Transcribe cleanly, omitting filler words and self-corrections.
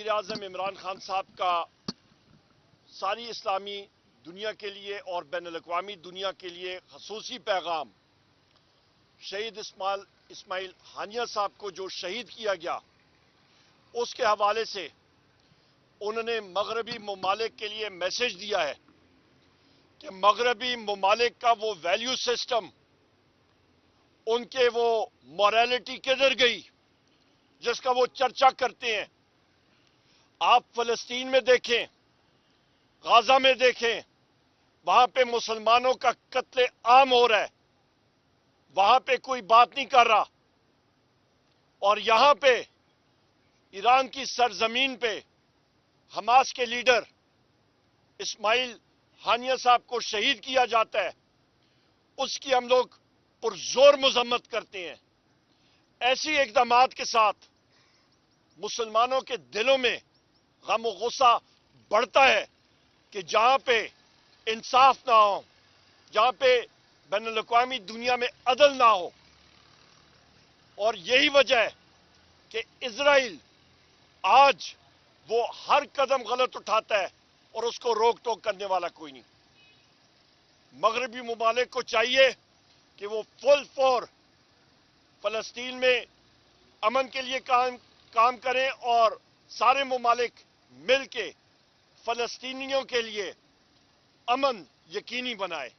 वज़ीर-ए-आज़म इमरान खान साहब का सारी इस्लामी दुनिया के लिए और बैनुल-अक़वामी दुनिया के लिए ख़ुसूसी पैगाम, शहीद इस्माइल हानिया साहब को जो शहीद किया गया उसके हवाले से उन्होंने मगरबी ममालिक के लिए मैसेज दिया है कि मगरबी ममालिक का वो वैल्यू सिस्टम, उनके वो मॉरलिटी किधर गई जिसका वो चर्चा करते हैं। आप फ़लस्तीन में देखें, गाज़ा में देखें, वहां पे मुसलमानों का कत्ले आम हो रहा है, वहां पे कोई बात नहीं कर रहा। और यहां पे ईरान की सरजमीन पे हमास के लीडर इस्माइल हानिया साहब को शहीद किया जाता है, उसकी हम लोग पुरजोर मजम्मत करते हैं। ऐसी इक़दामात के साथ मुसलमानों के दिलों में गम और गुस्सा बढ़ता है कि जहां पे इंसाफ ना हो, जहां पे बैनुल-अक़वामी दुनिया में अदल ना हो। और यही वजह है कि इजराइल आज वो हर कदम गलत उठाता है और उसको रोक टोक करने वाला कोई नहीं। मगरबी ममालिक को चाहिए कि वो फुल फॉर फलस्तीन में अमन के लिए काम करें और सारे ममालिक मिल के फलस्तीनियों के लिए अमन यकीनी बनाए।